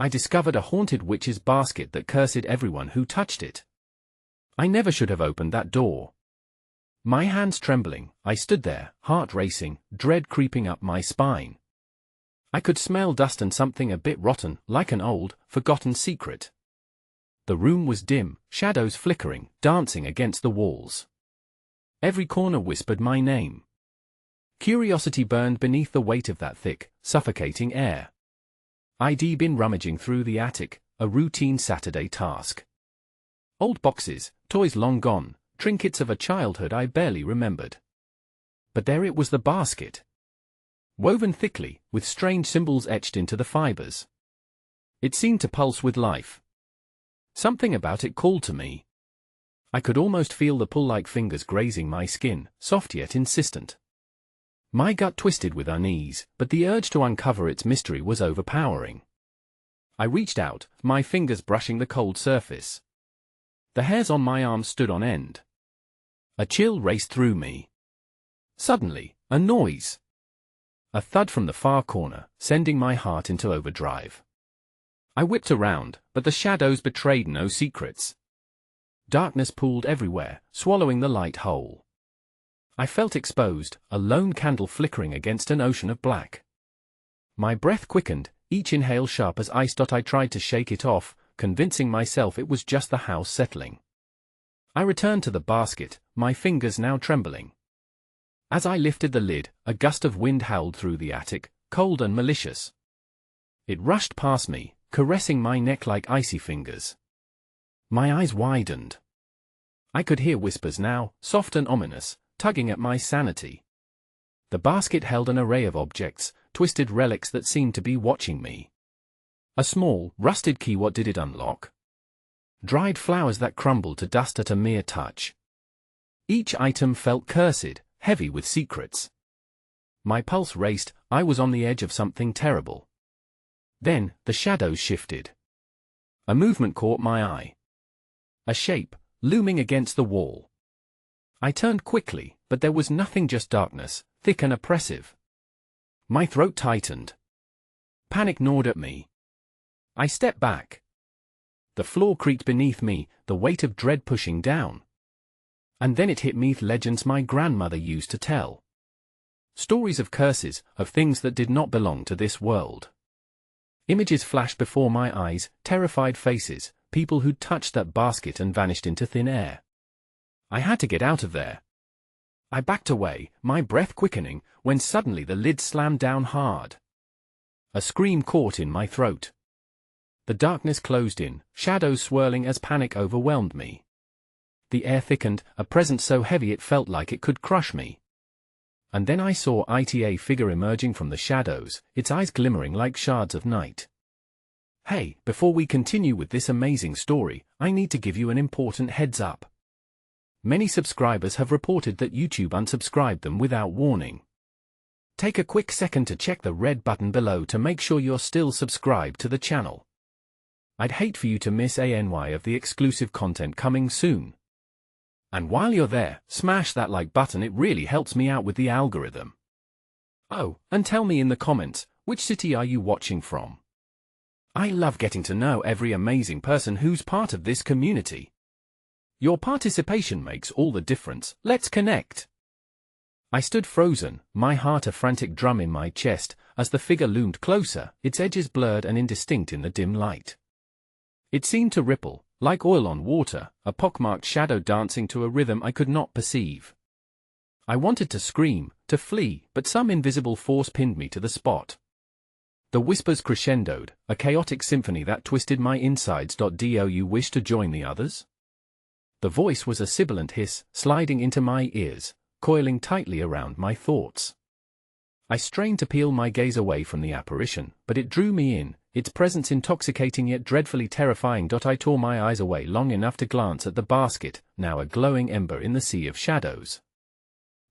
I discovered a haunted witch's basket that cursed everyone who touched it. I never should have opened that door. My hands trembling, I stood there, heart racing, dread creeping up my spine. I could smell dust and something a bit rotten, like an old, forgotten secret. The room was dim, shadows flickering, dancing against the walls. Every corner whispered my name. Curiosity burned beneath the weight of that thick, suffocating air. I'd been rummaging through the attic, a routine Saturday task. Old boxes, toys long gone, trinkets of a childhood I barely remembered. But there it was, the basket. Woven thickly, with strange symbols etched into the fibers. It seemed to pulse with life. Something about it called to me. I could almost feel the pull-like fingers grazing my skin, soft yet insistent. My gut twisted with unease, but the urge to uncover its mystery was overpowering. I reached out, my fingers brushing the cold surface. The hairs on my arms stood on end. A chill raced through me. Suddenly, a noise. A thud from the far corner, sending my heart into overdrive. I whipped around, but the shadows betrayed no secrets. Darkness pooled everywhere, swallowing the light whole. I felt exposed, a lone candle flickering against an ocean of black. My breath quickened, each inhale sharp as ice. I tried to shake it off, convincing myself it was just the house settling. I returned to the basket, my fingers now trembling. As I lifted the lid, a gust of wind howled through the attic, cold and malicious. It rushed past me, caressing my neck like icy fingers. My eyes widened. I could hear whispers now, soft and ominous, tugging at my sanity. The basket held an array of objects, twisted relics that seemed to be watching me. A small, rusted key. What did it unlock? Dried flowers that crumbled to dust at a mere touch. Each item felt cursed, heavy with secrets. My pulse raced, I was on the edge of something terrible. Then, the shadows shifted. A movement caught my eye. A shape, looming against the wall. I turned quickly, but there was nothing, just darkness, thick and oppressive. My throat tightened. Panic gnawed at me. I stepped back. The floor creaked beneath me, the weight of dread pushing down. And then it hit me, legends my grandmother used to tell. Stories of curses, of things that did not belong to this world. Images flashed before my eyes, terrified faces, people who'd touched that basket and vanished into thin air. I had to get out of there. I backed away, my breath quickening, when suddenly the lid slammed down hard. A scream caught in my throat. The darkness closed in, shadows swirling as panic overwhelmed me. The air thickened, a presence so heavy it felt like it could crush me. And then I saw a figure emerging from the shadows, its eyes glimmering like shards of night. Hey, before we continue with this amazing story, I need to give you an important heads up. Many subscribers have reported that YouTube unsubscribed them without warning. Take a quick second to check the red button below to make sure you're still subscribed to the channel. I'd hate for you to miss any of the exclusive content coming soon. And while you're there, smash that like button, it really helps me out with the algorithm. Oh, and tell me in the comments, which city are you watching from? I love getting to know every amazing person who's part of this community. Your participation makes all the difference. Let's connect. I stood frozen, my heart a frantic drum in my chest, as the figure loomed closer, its edges blurred and indistinct in the dim light. It seemed to ripple, like oil on water, a pockmarked shadow dancing to a rhythm I could not perceive. I wanted to scream, to flee, but some invisible force pinned me to the spot. The whispers crescendoed, a chaotic symphony that twisted my insides. Do you wish to join the others? The voice was a sibilant hiss, sliding into my ears, coiling tightly around my thoughts. I strained to peel my gaze away from the apparition, but it drew me in, its presence intoxicating yet dreadfully terrifying. I tore my eyes away long enough to glance at the basket, now a glowing ember in the sea of shadows.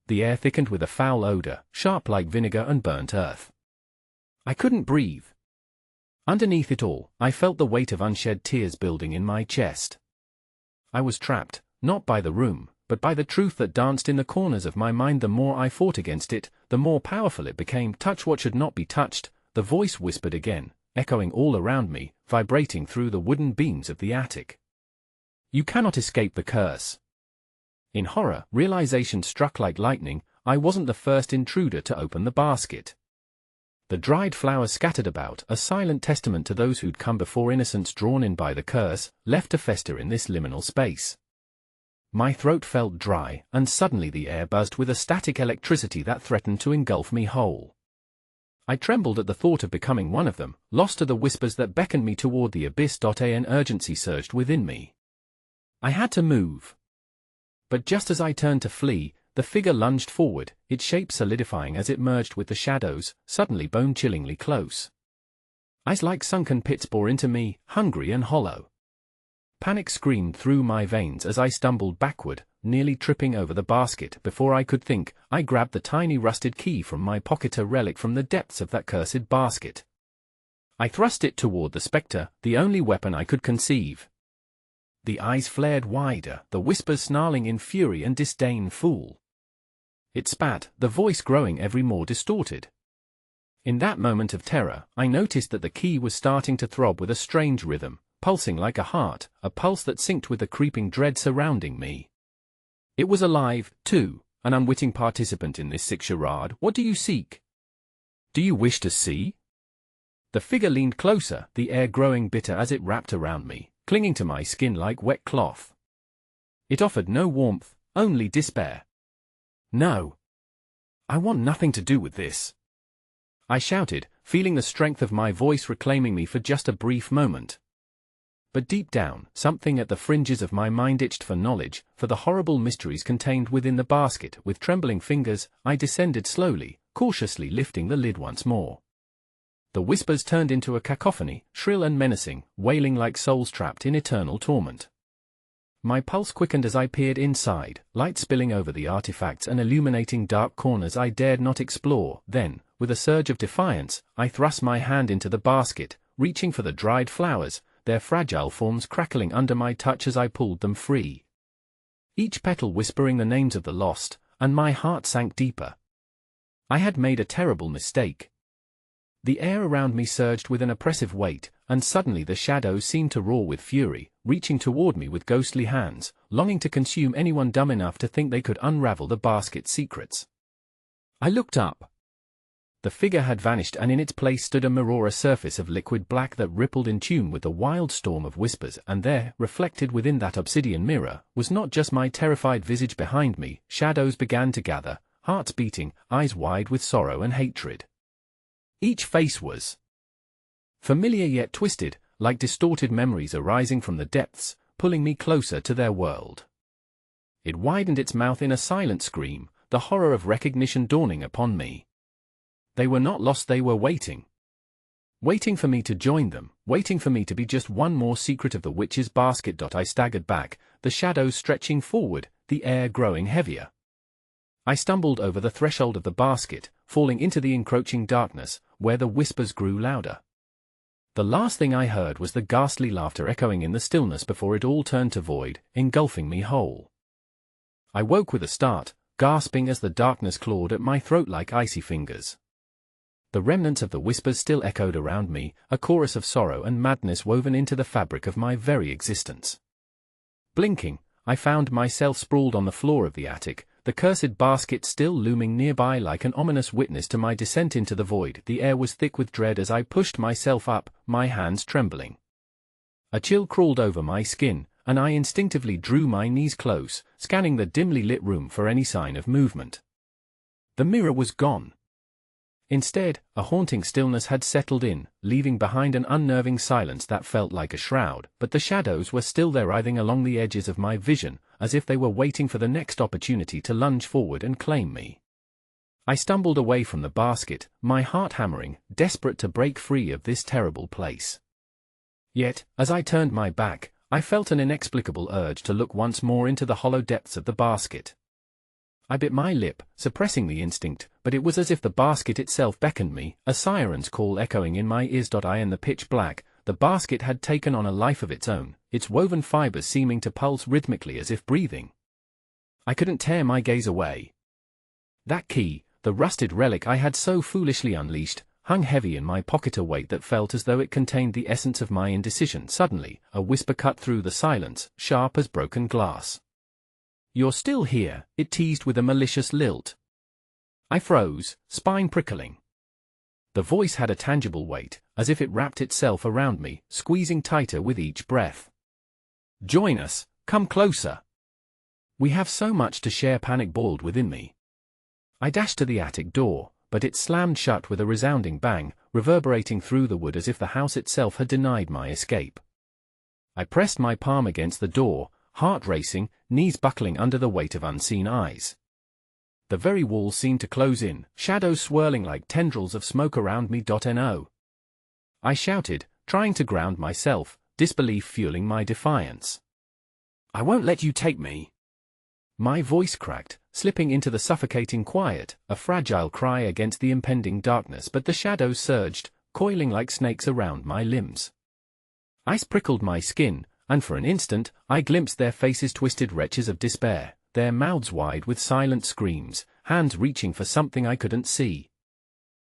The air thickened with a foul odor, sharp like vinegar and burnt earth. I couldn't breathe. Underneath it all, I felt the weight of unshed tears building in my chest. I was trapped, not by the room, but by the truth that danced in the corners of my mind. The more I fought against it, the more powerful it became. Touch what should not be touched, the voice whispered again, echoing all around me, vibrating through the wooden beams of the attic. You cannot escape the curse. In horror, realization struck like lightning. I wasn't the first intruder to open the basket. The dried flowers scattered about, a silent testament to those who'd come before, innocents drawn in by the curse, left to fester in this liminal space. My throat felt dry, and suddenly the air buzzed with a static electricity that threatened to engulf me whole. I trembled at the thought of becoming one of them, lost to the whispers that beckoned me toward the abyss. An urgency surged within me. I had to move. But just as I turned to flee, the figure lunged forward, its shape solidifying as it merged with the shadows, suddenly bone-chillingly close. Eyes like sunken pits bore into me, hungry and hollow. Panic screamed through my veins as I stumbled backward, nearly tripping over the basket. Before I could think, I grabbed the tiny rusted key from my pocket, a relic from the depths of that cursed basket. I thrust it toward the spectre, the only weapon I could conceive. The eyes flared wider, the whispers snarling in fury and disdain. Fool! It spat, the voice growing ever more distorted. In that moment of terror, I noticed that the key was starting to throb with a strange rhythm, pulsing like a heart, a pulse that synced with the creeping dread surrounding me. It was alive, too, an unwitting participant in this sick charade. What do you seek? Do you wish to see? The figure leaned closer, the air growing bitter as it wrapped around me, clinging to my skin like wet cloth. It offered no warmth, only despair. No. I want nothing to do with this. I shouted, feeling the strength of my voice reclaiming me for just a brief moment. But deep down, something at the fringes of my mind itched for knowledge, for the horrible mysteries contained within the basket. With trembling fingers, I descended slowly, cautiously lifting the lid once more. The whispers turned into a cacophony, shrill and menacing, wailing like souls trapped in eternal torment. My pulse quickened as I peered inside, light spilling over the artifacts and illuminating dark corners I dared not explore. Then, with a surge of defiance, I thrust my hand into the basket, reaching for the dried flowers, their fragile forms crackling under my touch as I pulled them free. Each petal whispering the names of the lost, and my heart sank deeper. I had made a terrible mistake. The air around me surged with an oppressive weight, and suddenly the shadows seemed to roar with fury, reaching toward me with ghostly hands, longing to consume anyone dumb enough to think they could unravel the basket's secrets. I looked up. The figure had vanished, and in its place stood a mirror, a surface of liquid black that rippled in tune with the wild storm of whispers, and there, reflected within that obsidian mirror, was not just my terrified visage behind me. Shadows began to gather, hearts beating, eyes wide with sorrow and hatred. Each face was familiar yet twisted, like distorted memories arising from the depths, pulling me closer to their world. It widened its mouth in a silent scream, the horror of recognition dawning upon me. They were not lost, they were waiting. Waiting for me to join them, waiting for me to be just one more secret of the witch's basket. I staggered back, the shadows stretching forward, the air growing heavier. I stumbled over the threshold of the basket, falling into the encroaching darkness, where the whispers grew louder. The last thing I heard was the ghastly laughter echoing in the stillness before it all turned to void, engulfing me whole. I woke with a start, gasping as the darkness clawed at my throat like icy fingers. The remnants of the whispers still echoed around me, a chorus of sorrow and madness woven into the fabric of my very existence. Blinking, I found myself sprawled on the floor of the attic, the cursed basket still looming nearby like an ominous witness to my descent into the void. The air was thick with dread as I pushed myself up, my hands trembling. A chill crawled over my skin, and I instinctively drew my knees close, scanning the dimly lit room for any sign of movement. The mirror was gone. Instead, a haunting stillness had settled in, leaving behind an unnerving silence that felt like a shroud, but the shadows were still there, writhing along the edges of my vision, as if they were waiting for the next opportunity to lunge forward and claim me. I stumbled away from the basket, my heart hammering, desperate to break free of this terrible place. Yet, as I turned my back, I felt an inexplicable urge to look once more into the hollow depths of the basket. I bit my lip, suppressing the instinct, but it was as if the basket itself beckoned me, a siren's call echoing in my ears. In the pitch black, the basket had taken on a life of its own, its woven fibers seeming to pulse rhythmically as if breathing. I couldn't tear my gaze away. That key, the rusted relic I had so foolishly unleashed, hung heavy in my pocket, a weight that felt as though it contained the essence of my indecision. Suddenly, a whisper cut through the silence, sharp as broken glass. "You're still here," it teased with a malicious lilt. I froze, spine prickling. The voice had a tangible weight, as if it wrapped itself around me, squeezing tighter with each breath. "Join us, come closer. We have so much to share," panic boiled within me. I dashed to the attic door, but it slammed shut with a resounding bang, reverberating through the wood as if the house itself had denied my escape. I pressed my palm against the door, heart racing, knees buckling under the weight of unseen eyes. The very walls seemed to close in, shadows swirling like tendrils of smoke around me. No. I shouted, trying to ground myself, disbelief fueling my defiance. "I won't let you take me." My voice cracked, slipping into the suffocating quiet, a fragile cry against the impending darkness, but the shadows surged, coiling like snakes around my limbs. Ice prickled my skin, and for an instant, I glimpsed their faces, twisted wretches of despair, their mouths wide with silent screams, hands reaching for something I couldn't see.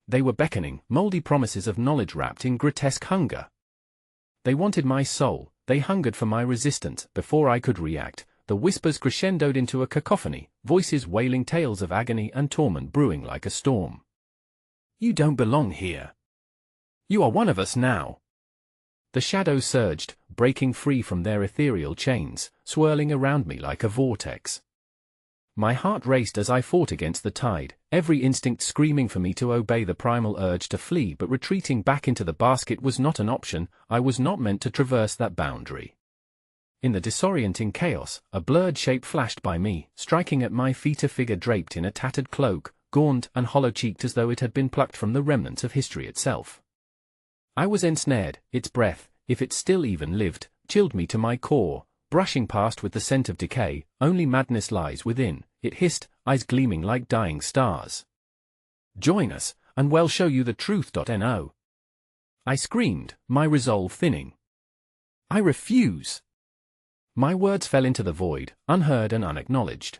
They were beckoning, moldy promises of knowledge wrapped in grotesque hunger. They wanted my soul, they hungered for my resistance. Before I could react, the whispers crescendoed into a cacophony, voices wailing tales of agony and torment brewing like a storm. "You don't belong here. You are one of us now." The shadows surged, breaking free from their ethereal chains, swirling around me like a vortex. My heart raced as I fought against the tide, every instinct screaming for me to obey the primal urge to flee, but retreating back into the basket was not an option. I was not meant to traverse that boundary. In the disorienting chaos, a blurred shape flashed by me, striking at my feet, a figure draped in a tattered cloak, gaunt and hollow-cheeked as though it had been plucked from the remnants of history itself. I was ensnared. Its breath, if it still even lived, chilled me to my core, brushing past with the scent of decay. "Only madness lies within," it hissed, eyes gleaming like dying stars. "Join us, and we'll show you the truth." No. I screamed, my resolve thinning. "I refuse." My words fell into the void, unheard and unacknowledged.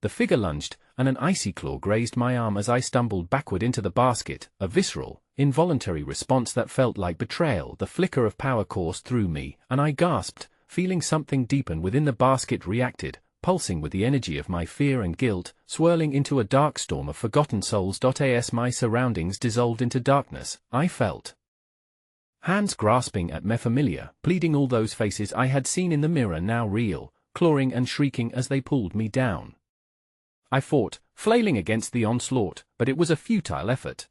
The figure lunged, and an icy claw grazed my arm as I stumbled backward into the basket, a visceral, involuntary response that felt like betrayal. The flicker of power coursed through me, and I gasped, feeling something deepen within. The basket reacted, pulsing with the energy of my fear and guilt, swirling into a dark storm of forgotten souls. As my surroundings dissolved into darkness, I felt hands grasping at me, familiar, pleading. All those faces I had seen in the mirror now real, clawing and shrieking as they pulled me down. I fought, flailing against the onslaught, but it was a futile effort.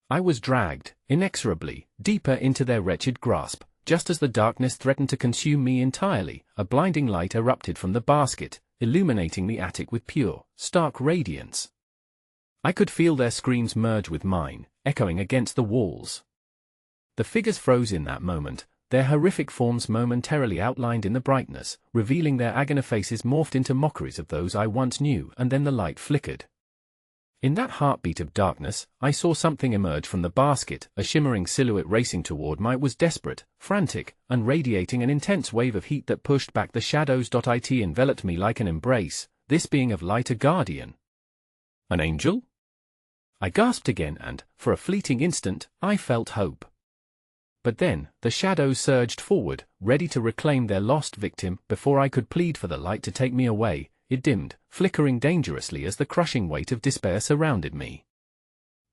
I was dragged, inexorably, deeper into their wretched grasp. Just as the darkness threatened to consume me entirely, a blinding light erupted from the basket, illuminating the attic with pure, stark radiance. I could feel their screams merge with mine, echoing against the walls. The figures froze in that moment, their horrific forms momentarily outlined in the brightness, revealing their agonized faces morphed into mockeries of those I once knew, and then the light flickered. In that heartbeat of darkness, I saw something emerge from the basket, a shimmering silhouette racing toward me. It was desperate, frantic, and radiating an intense wave of heat that pushed back the shadows. It enveloped me like an embrace, this being of light, a guardian. An angel? I gasped again, and, for a fleeting instant, I felt hope. But then, the shadows surged forward, ready to reclaim their lost victim. Before I could plead for the light to take me away, it dimmed, flickering dangerously as the crushing weight of despair surrounded me.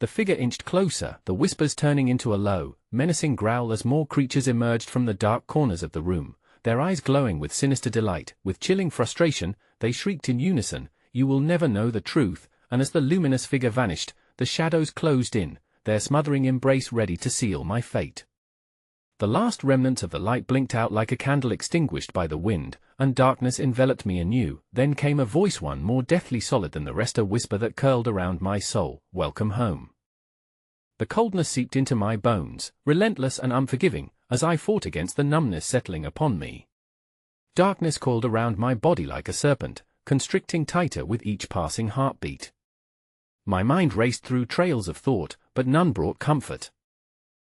The figure inched closer, the whispers turning into a low, menacing growl as more creatures emerged from the dark corners of the room, their eyes glowing with sinister delight. With chilling frustration, they shrieked in unison, "You will never know the truth," and as the luminous figure vanished, the shadows closed in, their smothering embrace ready to seal my fate. The last remnants of the light blinked out like a candle extinguished by the wind, and darkness enveloped me anew. Then came a voice, one more deathly solid than the rest, a whisper that curled around my soul, "Welcome home." The coldness seeped into my bones, relentless and unforgiving, as I fought against the numbness settling upon me. Darkness coiled around my body like a serpent, constricting tighter with each passing heartbeat. My mind raced through trails of thought, but none brought comfort.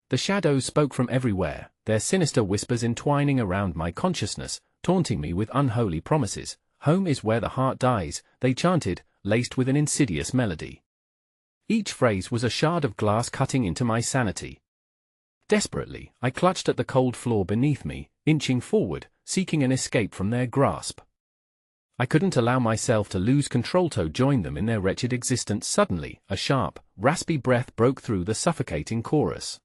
The shadows spoke from everywhere, their sinister whispers entwining around my consciousness, taunting me with unholy promises. "Home is where the heart dies," they chanted, laced with an insidious melody. Each phrase was a shard of glass cutting into my sanity. Desperately, I clutched at the cold floor beneath me, inching forward, seeking an escape from their grasp. I couldn't allow myself to lose control to join them in their wretched existence. Suddenly, a sharp, raspy breath broke through the suffocating chorus.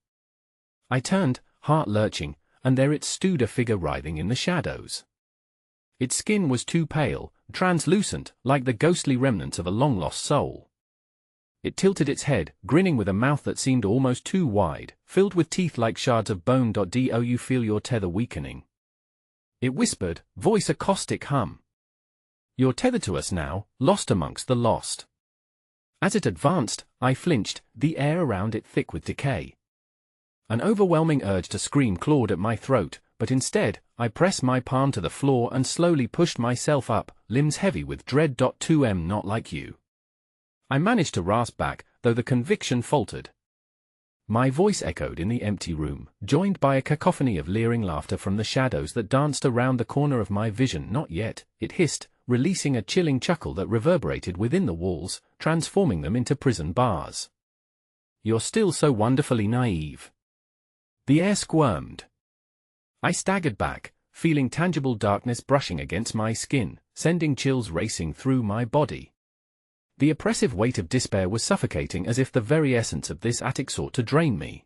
I turned, heart lurching, and there it stood, a figure writhing in the shadows. Its skin was too pale, translucent, like the ghostly remnants of a long-lost soul. It tilted its head, grinning with a mouth that seemed almost too wide, filled with teeth like shards of bone. Do you feel your tether weakening? It whispered, voice a caustic hum. You're tethered to us now, lost amongst the lost. As it advanced, I flinched, the air around it thick with decay. An overwhelming urge to scream clawed at my throat, but instead, I pressed my palm to the floor and slowly pushed myself up, limbs heavy with dread. 2M not like you. I managed to rasp back, though the conviction faltered. My voice echoed in the empty room, joined by a cacophony of leering laughter from the shadows that danced around the corner of my vision. Not yet, it hissed, releasing a chilling chuckle that reverberated within the walls, transforming them into prison bars. You're still so wonderfully naive. The air squirmed. I staggered back, feeling tangible darkness brushing against my skin, sending chills racing through my body. The oppressive weight of despair was suffocating, as if the very essence of this attic sought to drain me.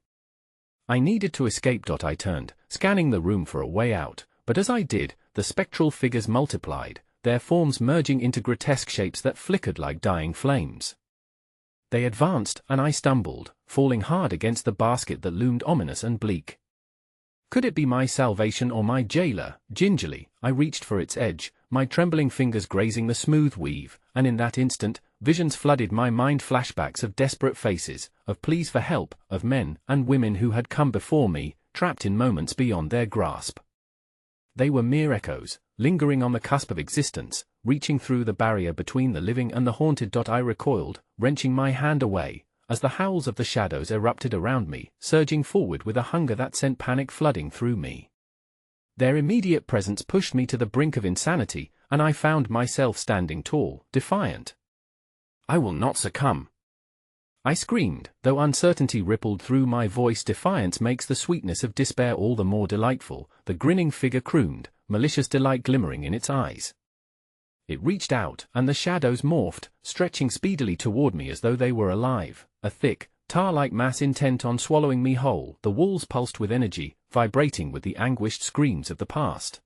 I needed to escape. I turned, scanning the room for a way out, but as I did, the spectral figures multiplied, their forms merging into grotesque shapes that flickered like dying flames. They advanced, and I stumbled, falling hard against the basket that loomed ominous and bleak. Could it be my salvation or my jailer? Gingerly, I reached for its edge, my trembling fingers grazing the smooth weave, and in that instant, visions flooded my mind, flashbacks of desperate faces, of pleas for help, of men and women who had come before me, trapped in moments beyond their grasp. They were mere echoes, lingering on the cusp of existence, reaching through the barrier between the living and the haunted. I recoiled, wrenching my hand away, as the howls of the shadows erupted around me, surging forward with a hunger that sent panic flooding through me. Their immediate presence pushed me to the brink of insanity, and I found myself standing tall, defiant. I will not succumb. I screamed, though uncertainty rippled through my voice. Defiance makes the sweetness of despair all the more delightful, the grinning figure crooned, malicious delight glimmering in its eyes. It reached out, and the shadows morphed, stretching speedily toward me as though they were alive, a thick, tar-like mass intent on swallowing me whole. The walls pulsed with energy, vibrating with the anguished screams of the past.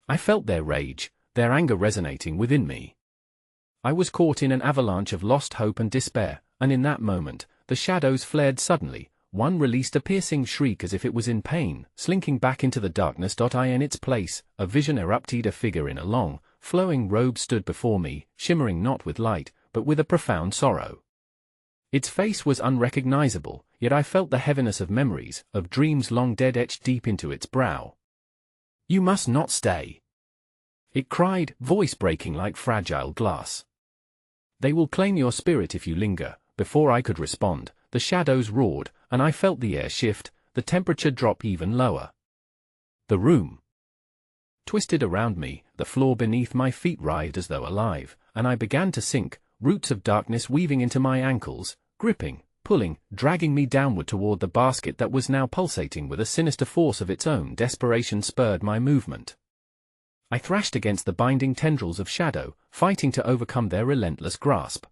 I felt their rage, their anger resonating within me. I was caught in an avalanche of lost hope and despair, and in that moment, the shadows flared suddenly. One released a piercing shriek as if it was in pain, slinking back into the darkness. In its place, a vision erupted. A figure in a long, flowing robe stood before me, shimmering not with light, but with a profound sorrow. Its face was unrecognizable, yet I felt the heaviness of memories, of dreams long dead, etched deep into its brow. You must not stay, it cried, voice breaking like fragile glass. They will claim your spirit if you linger. Before I could respond, the shadows roared, and I felt the air shift, the temperature drop even lower. The room twisted around me, the floor beneath my feet writhed as though alive, and I began to sink, roots of darkness weaving into my ankles, gripping, pulling, dragging me downward toward the basket that was now pulsating with a sinister force of its own. Desperation spurred my movement. I thrashed against the binding tendrils of shadow, fighting to overcome their relentless grasp.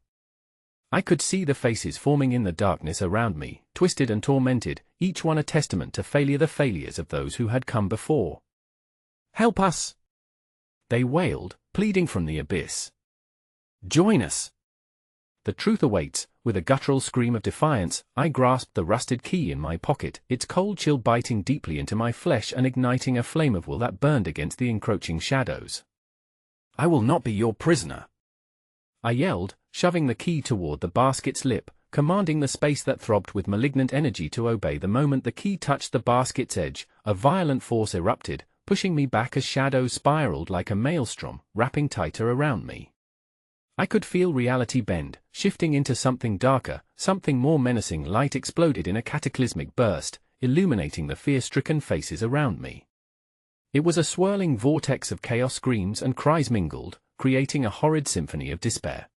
I could see the faces forming in the darkness around me, twisted and tormented, each one a testament to failure, the failures of those who had come before. Help us! They wailed, pleading from the abyss. Join us! The truth awaits. With a guttural scream of defiance, I grasped the rusted key in my pocket, its cold chill biting deeply into my flesh and igniting a flame of will that burned against the encroaching shadows. I will not be your prisoner, I yelled, shoving the key toward the basket's lip, commanding the space that throbbed with malignant energy to obey. The moment the key touched the basket's edge, a violent force erupted, pushing me back as shadows spiraled like a maelstrom, wrapping tighter around me. I could feel reality bend, shifting into something darker, something more menacing. Light exploded in a cataclysmic burst, illuminating the fear-stricken faces around me. It was a swirling vortex of chaos. Screams and cries mingled, creating a horrid symphony of despair.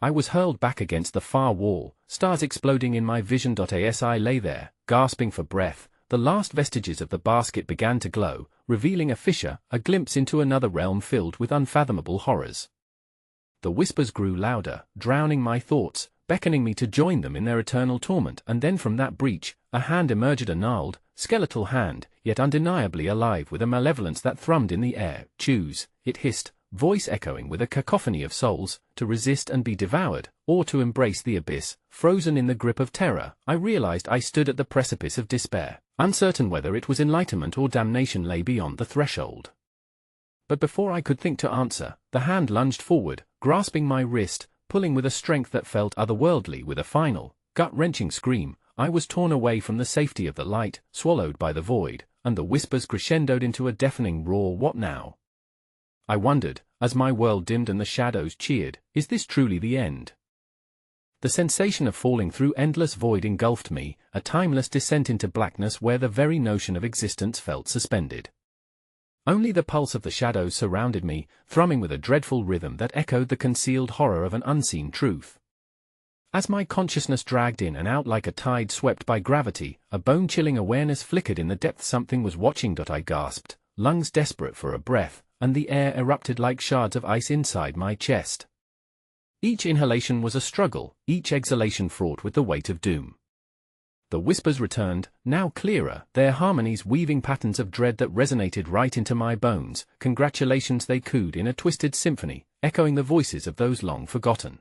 I was hurled back against the far wall, stars exploding in my vision. As I lay there, gasping for breath, the last vestiges of the basket began to glow, revealing a fissure, a glimpse into another realm filled with unfathomable horrors. The whispers grew louder, drowning my thoughts, beckoning me to join them in their eternal torment, and then from that breach, a hand emerged, a gnarled, skeletal hand, yet undeniably alive with a malevolence that thrummed in the air. Choose, it hissed, voice echoing with a cacophony of souls, to resist and be devoured, or to embrace the abyss. Frozen in the grip of terror, I realized I stood at the precipice of despair, uncertain whether it was enlightenment or damnation lay beyond the threshold. But before I could think to answer, the hand lunged forward, grasping my wrist, pulling with a strength that felt otherworldly. With a final, gut-wrenching scream, I was torn away from the safety of the light, swallowed by the void, and the whispers crescendoed into a deafening roar. What now? I wondered, as my world dimmed and the shadows cheered, is this truly the end? The sensation of falling through endless void engulfed me, a timeless descent into blackness where the very notion of existence felt suspended. Only the pulse of the shadows surrounded me, thrumming with a dreadful rhythm that echoed the concealed horror of an unseen truth. As my consciousness dragged in and out like a tide swept by gravity, a bone-chilling awareness flickered in the depths. Something was watching. I gasped, lungs desperate for a breath, and the air erupted like shards of ice inside my chest. Each inhalation was a struggle, each exhalation fraught with the weight of doom. The whispers returned, now clearer, their harmonies weaving patterns of dread that resonated right into my bones. Congratulations, they cooed in a twisted symphony, echoing the voices of those long forgotten.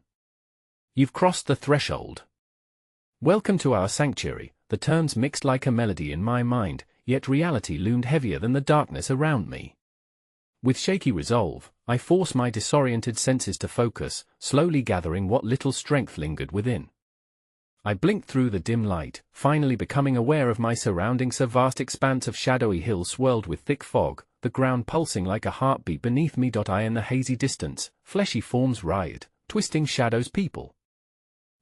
You've crossed the threshold. Welcome to our sanctuary. The terms mixed like a melody in my mind, yet reality loomed heavier than the darkness around me. With shaky resolve, I forced my disoriented senses to focus, slowly gathering what little strength lingered within. I blinked through the dim light, finally becoming aware of my surroundings. A vast expanse of shadowy hills swirled with thick fog, the ground pulsing like a heartbeat beneath me. In the hazy distance, fleshy forms writhed, twisting shadows. People.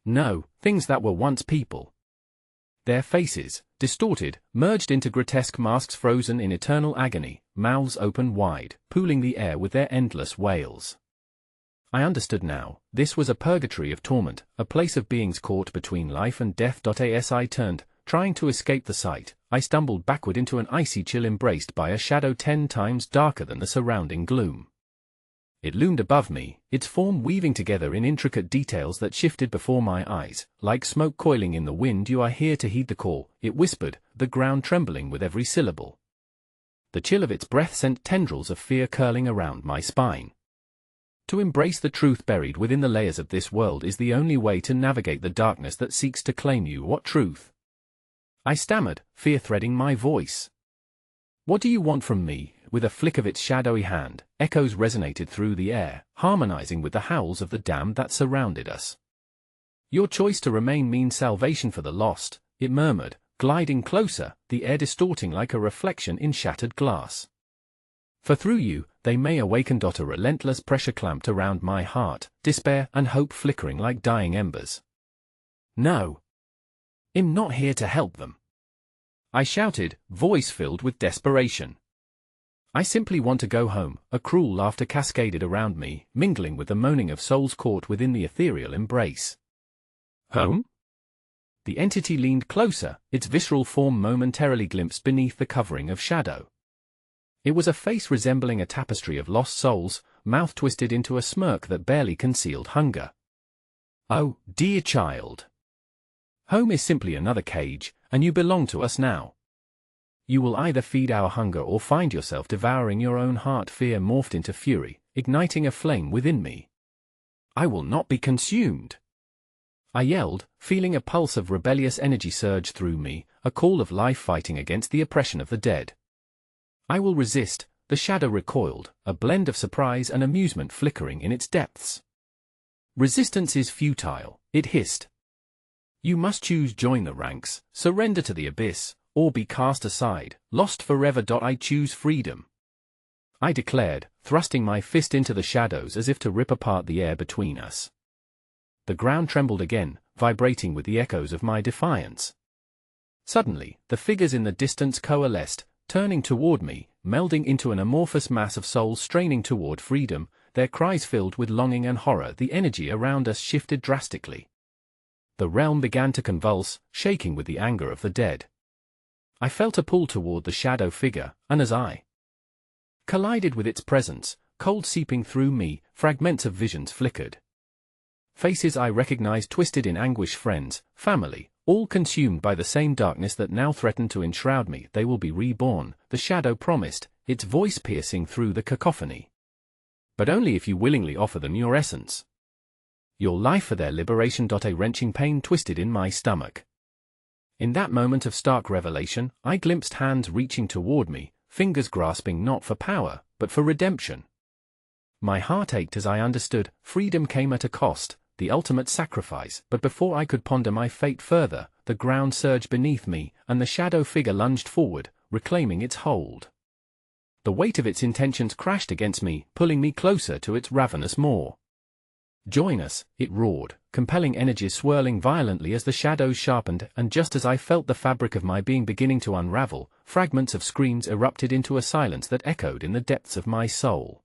No, things that were once people. Their faces, distorted, merged into grotesque masks, frozen in eternal agony, mouths open wide, pooling the air with their endless wails. I understood now, this was a purgatory of torment, a place of beings caught between life and death. As I turned, trying to escape the sight, I stumbled backward into an icy chill embraced by a shadow 10 times darker than the surrounding gloom. It loomed above me, its form weaving together in intricate details that shifted before my eyes, like smoke coiling in the wind. You are here to heed the call, it whispered, the ground trembling with every syllable. The chill of its breath sent tendrils of fear curling around my spine. To embrace the truth buried within the layers of this world is the only way to navigate the darkness that seeks to claim you. What truth? I stammered, fear threading my voice. What do you want from me? With a flick of its shadowy hand, echoes resonated through the air, harmonizing with the howls of the damned that surrounded us. Your choice to remain means salvation for the lost, it murmured, gliding closer, the air distorting like a reflection in shattered glass. For through you, they may awaken. A relentless pressure clamped around my heart, despair and hope flickering like dying embers. No. I'm not here to help them. I shouted, voice filled with desperation. I simply want to go home. A cruel laughter cascaded around me, mingling with the moaning of souls caught within the ethereal embrace. Home? The entity leaned closer, its visceral form momentarily glimpsed beneath the covering of shadow. It was a face resembling a tapestry of lost souls, mouth twisted into a smirk that barely concealed hunger. Oh, dear child. Home is simply another cage, and you belong to us now. You will either feed our hunger or find yourself devouring your own heart. Fear morphed into fury, igniting a flame within me. I will not be consumed. I yelled, feeling a pulse of rebellious energy surge through me, a call of life fighting against the oppression of the dead. I will resist. The shadow recoiled, a blend of surprise and amusement flickering in its depths. Resistance is futile, it hissed. You must choose: join the ranks, surrender to the abyss, or be cast aside, lost forever. I choose freedom, I declared, thrusting my fist into the shadows as if to rip apart the air between us. The ground trembled again, vibrating with the echoes of my defiance. Suddenly, the figures in the distance coalesced, turning toward me, melding into an amorphous mass of souls straining toward freedom. their cries filled with longing and horror. The energy around us shifted drastically. The realm began to convulse, shaking with the anger of the dead. I felt a pull toward the shadow figure, and as I collided with its presence, cold seeping through me, fragments of visions flickered. Faces I recognized twisted in anguish, friends, family, all consumed by the same darkness that now threatened to enshroud me. They will be reborn, the shadow promised, its voice piercing through the cacophony. But only if you willingly offer them your essence. Your life for their liberation. A wrenching pain twisted in my stomach. In that moment of stark revelation, I glimpsed hands reaching toward me, fingers grasping not for power, but for redemption. My heart ached as I understood, freedom came at a cost, the ultimate sacrifice. But before I could ponder my fate further, the ground surged beneath me, and the shadow figure lunged forward, reclaiming its hold. The weight of its intentions crashed against me, pulling me closer to its ravenous maw. "Join us," it roared, compelling energies swirling violently as the shadows sharpened, and just as I felt the fabric of my being beginning to unravel, fragments of screams erupted into a silence that echoed in the depths of my soul.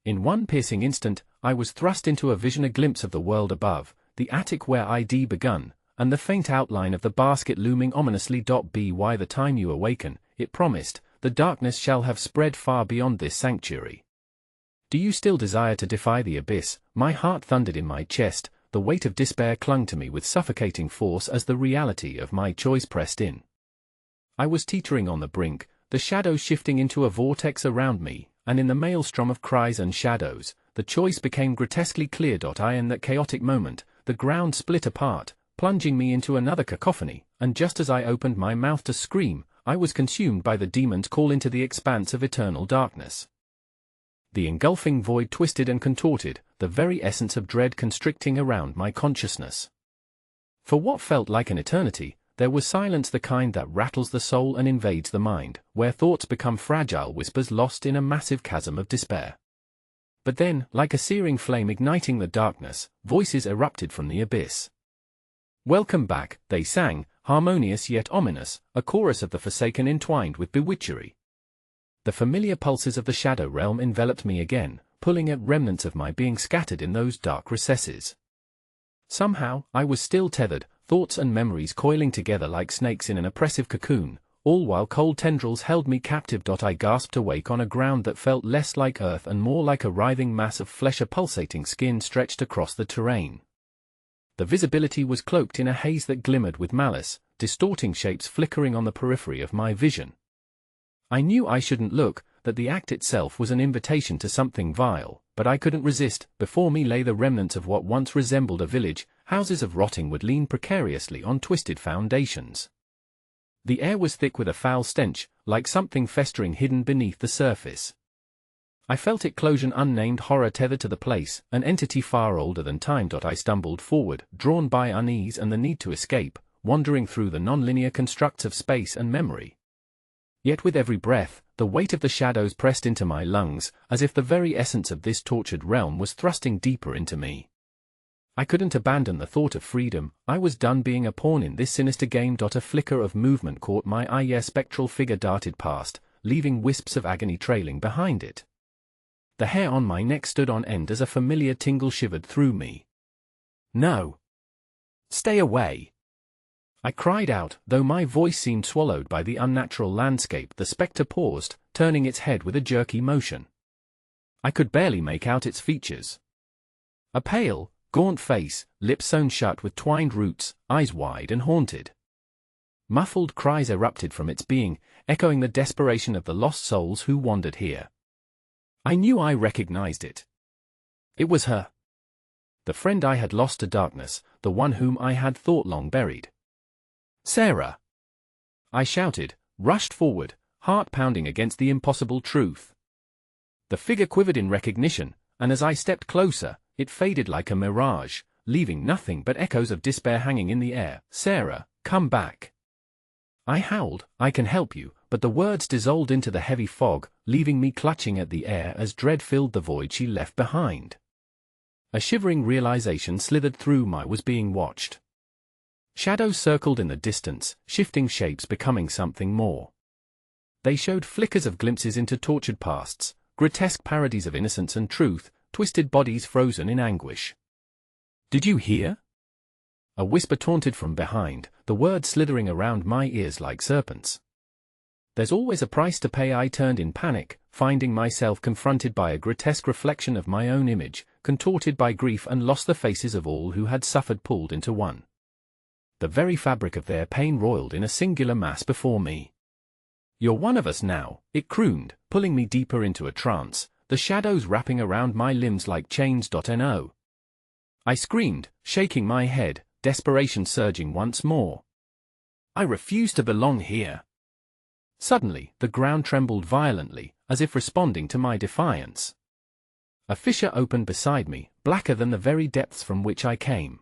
In one piercing instant, I was thrust into a vision, a glimpse of the world above, the attic where I'd begun, and the faint outline of the basket looming ominously. By the time you awaken, it promised, the darkness shall have spread far beyond this sanctuary. Do you still desire to defy the abyss? My heart thundered in my chest, the weight of despair clung to me with suffocating force as the reality of my choice pressed in. I was teetering on the brink, the shadows shifting into a vortex around me, and in the maelstrom of cries and shadows, the choice became grotesquely clear. In that chaotic moment, the ground split apart, plunging me into another cacophony, and just as I opened my mouth to scream, I was consumed by the demon's call into the expanse of eternal darkness. The engulfing void twisted and contorted, the very essence of dread constricting around my consciousness. For what felt like an eternity, there was silence, the kind that rattles the soul and invades the mind, where thoughts become fragile whispers lost in a massive chasm of despair. But then, like a searing flame igniting the darkness, voices erupted from the abyss. "Welcome back," they sang, harmonious yet ominous, a chorus of the forsaken entwined with bewitchery. The familiar pulses of the shadow realm enveloped me again, pulling at remnants of my being scattered in those dark recesses. Somehow, I was still tethered, thoughts and memories coiling together like snakes in an oppressive cocoon, all while cold tendrils held me captive. I gasped awake on a ground that felt less like earth and more like a writhing mass of flesh, a pulsating skin stretched across the terrain. The visibility was cloaked in a haze that glimmered with malice, distorting shapes flickering on the periphery of my vision. I knew I shouldn't look, that the act itself was an invitation to something vile, but I couldn't resist. Before me lay the remnants of what once resembled a village, houses of rotting wood leaned precariously on twisted foundations. The air was thick with a foul stench, like something festering hidden beneath the surface. I felt eclosion, unnamed horror tethered to the place, an entity far older than time. I stumbled forward, drawn by unease and the need to escape, wandering through the non-linear constructs of space and memory. Yet with every breath, the weight of the shadows pressed into my lungs, as if the very essence of this tortured realm was thrusting deeper into me. I couldn't abandon the thought of freedom. I was done being a pawn in this sinister game. A flicker of movement caught my eye. A spectral figure darted past, leaving wisps of agony trailing behind it. The hair on my neck stood on end as a familiar tingle shivered through me. "No! Stay away!" I cried out, though my voice seemed swallowed by the unnatural landscape. The spectre paused, turning its head with a jerky motion. I could barely make out its features. A pale, gaunt face, lips sewn shut with twined roots, eyes wide and haunted. Muffled cries erupted from its being, echoing the desperation of the lost souls who wandered here. I knew I recognized it. It was her. The friend I had lost to darkness, the one whom I had thought long buried. "Sarah!" I shouted, rushed forward, heart pounding against the impossible truth. The figure quivered in recognition, and as I stepped closer, it faded like a mirage, leaving nothing but echoes of despair hanging in the air. "Sarah, come back!" I howled, "I can help you," but the words dissolved into the heavy fog, leaving me clutching at the air as dread filled the void she left behind. A shivering realization slithered through me. I was being watched. Shadows circled in the distance, shifting shapes, becoming something more. They showed flickers of glimpses into tortured pasts, grotesque parodies of innocence and truth, twisted bodies frozen in anguish. "Did you hear?" A whisper taunted from behind, the words slithering around my ears like serpents. "There's always a price to pay." I turned in panic, finding myself confronted by a grotesque reflection of my own image, contorted by grief, and lost the faces of all who had suffered pulled into one. The very fabric of their pain roiled in a singular mass before me. "You're one of us now," it crooned, pulling me deeper into a trance, the shadows wrapping around my limbs like chains. No. I screamed, shaking my head, desperation surging once more. "I refuse to belong here." Suddenly, the ground trembled violently, as if responding to my defiance. A fissure opened beside me, blacker than the very depths from which I came.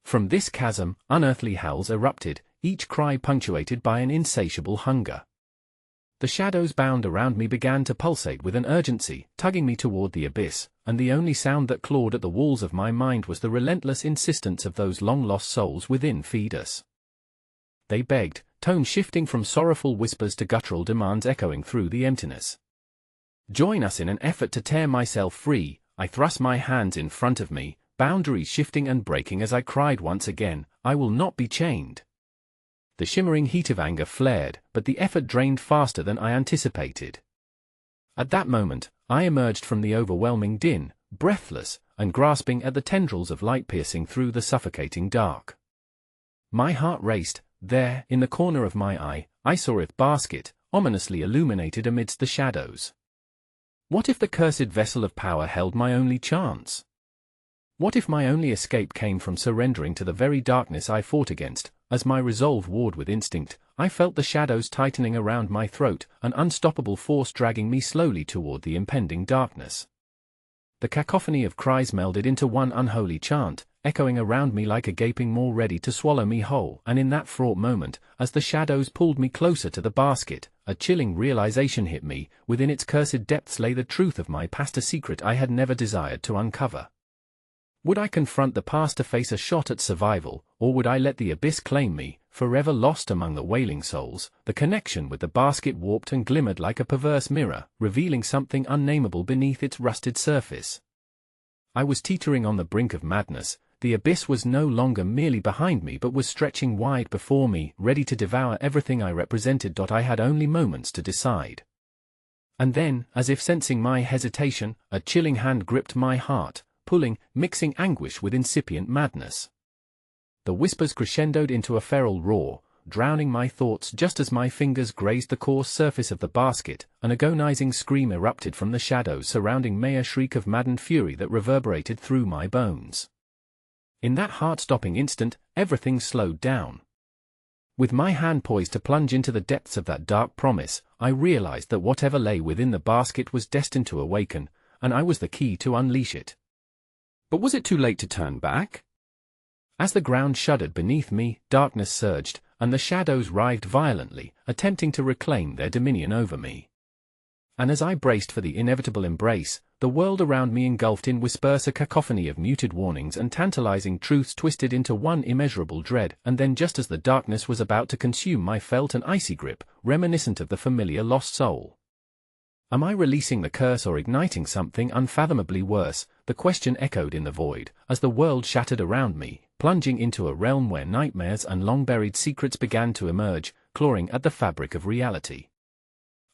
From this chasm, unearthly howls erupted, each cry punctuated by an insatiable hunger. The shadows bound around me began to pulsate with an urgency, tugging me toward the abyss, and the only sound that clawed at the walls of my mind was the relentless insistence of those long-lost souls within. "Feed us." They begged, tone shifting from sorrowful whispers to guttural demands echoing through the emptiness. "Join us." In an effort to tear myself free, I thrust my hands in front of me, boundaries shifting and breaking as I cried once again, "I will not be chained." The shimmering heat of anger flared, but the effort drained faster than I anticipated. At that moment, I emerged from the overwhelming din, breathless, and grasping at the tendrils of light piercing through the suffocating dark. My heart raced. There, in the corner of my eye, I saw a basket, ominously illuminated amidst the shadows. What if the cursed vessel of power held my only chance? What if my only escape came from surrendering to the very darkness I fought against? As my resolve warred with instinct, I felt the shadows tightening around my throat, an unstoppable force dragging me slowly toward the impending darkness. The cacophony of cries melded into one unholy chant, echoing around me like a gaping maw ready to swallow me whole, and in that fraught moment, as the shadows pulled me closer to the basket, a chilling realization hit me. Within its cursed depths lay the truth of my past, a secret I had never desired to uncover. Would I confront the past to face a shot at survival, or would I let the abyss claim me, forever lost among the wailing souls? The connection with the basket warped and glimmered like a perverse mirror, revealing something unnameable beneath its rusted surface. I was teetering on the brink of madness. The abyss was no longer merely behind me but was stretching wide before me, ready to devour everything I represented. I had only moments to decide. And then, as if sensing my hesitation, a chilling hand gripped my heart, pulling, mixing anguish with incipient madness. The whispers crescendoed into a feral roar, drowning my thoughts just as my fingers grazed the coarse surface of the basket. An agonizing scream erupted from the shadows surrounding me, a shriek of maddened fury that reverberated through my bones. In that heart-stopping instant, everything slowed down. With my hand poised to plunge into the depths of that dark promise, I realized that whatever lay within the basket was destined to awaken, and I was the key to unleash it. But was it too late to turn back? As the ground shuddered beneath me, darkness surged, and the shadows writhed violently, attempting to reclaim their dominion over me. And as I braced for the inevitable embrace, the world around me engulfed in whispers, a cacophony of muted warnings and tantalizing truths twisted into one immeasurable dread. And then, just as the darkness was about to consume, I felt an icy grip, reminiscent of the familiar lost soul. Am I releasing the curse or igniting something unfathomably worse? The question echoed in the void, as the world shattered around me, plunging into a realm where nightmares and long-buried secrets began to emerge, clawing at the fabric of reality.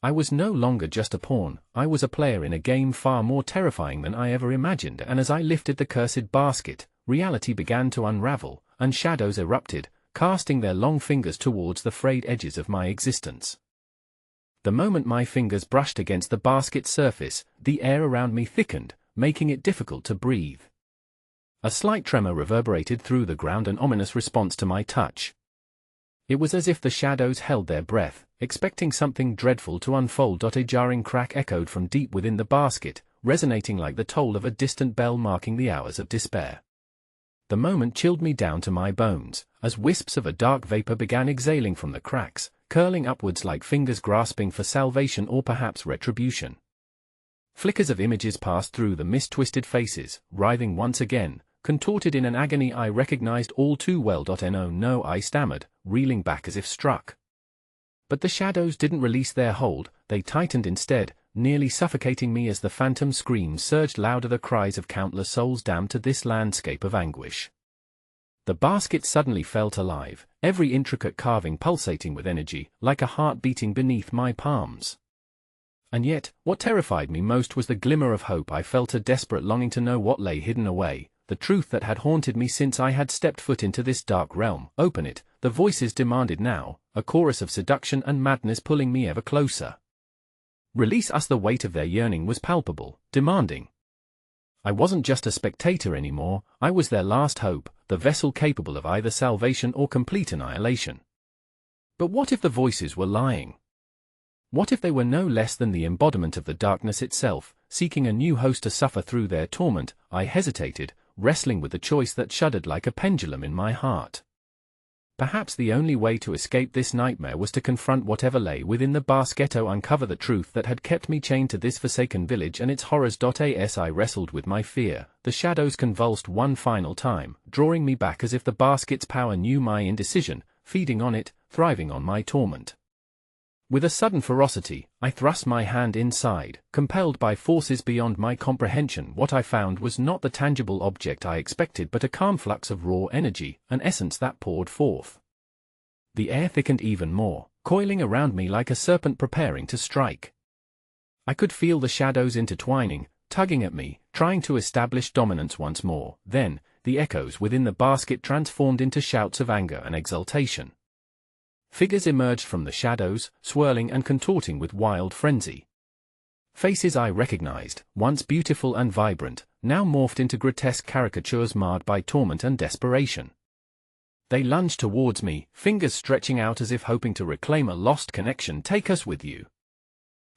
I was no longer just a pawn, I was a player in a game far more terrifying than I ever imagined, and as I lifted the cursed basket, reality began to unravel, and shadows erupted, casting their long fingers towards the frayed edges of my existence. The moment my fingers brushed against the basket's surface, the air around me thickened, making it difficult to breathe. A slight tremor reverberated through the ground, an ominous response to my touch. It was as if the shadows held their breath, expecting something dreadful to unfold. A jarring crack echoed from deep within the basket, resonating like the toll of a distant bell marking the hours of despair. The moment chilled me down to my bones, as wisps of a dark vapor began exhaling from the cracks, curling upwards like fingers grasping for salvation or perhaps retribution. Flickers of images passed through the mist-twisted faces, writhing once again, contorted in an agony I recognized all too well. No, I stammered, reeling back as if struck. But the shadows didn't release their hold, they tightened instead, nearly suffocating me as the phantom screams surged louder, the cries of countless souls damned to this landscape of anguish. The basket suddenly felt alive, every intricate carving pulsating with energy, like a heart beating beneath my palms. And yet, what terrified me most was the glimmer of hope I felt, a desperate longing to know what lay hidden away, the truth that had haunted me since I had stepped foot into this dark realm. Open it, the voices demanded now, a chorus of seduction and madness pulling me ever closer. Release us. The weight of their yearning was palpable, demanding. I wasn't just a spectator anymore, I was their last hope, the vessel capable of either salvation or complete annihilation. But what if the voices were lying? What if they were no less than the embodiment of the darkness itself, seeking a new host to suffer through their torment? I hesitated, wrestling with the choice that shuddered like a pendulum in my heart. Perhaps the only way to escape this nightmare was to confront whatever lay within the basket, uncover the truth that had kept me chained to this forsaken village and its horrors. As I wrestled with my fear, the shadows convulsed one final time, drawing me back as if the basket's power knew my indecision, feeding on it, thriving on my torment. With a sudden ferocity, I thrust my hand inside, compelled by forces beyond my comprehension. What I found was not the tangible object I expected, but a calm flux of raw energy, an essence that poured forth. The air thickened even more, coiling around me like a serpent preparing to strike. I could feel the shadows intertwining, tugging at me, trying to establish dominance once more. Then, the echoes within the basket transformed into shouts of anger and exultation. Figures emerged from the shadows, swirling and contorting with wild frenzy. Faces I recognized, once beautiful and vibrant, now morphed into grotesque caricatures marred by torment and desperation. They lunged towards me, fingers stretching out as if hoping to reclaim a lost connection. Take us with you.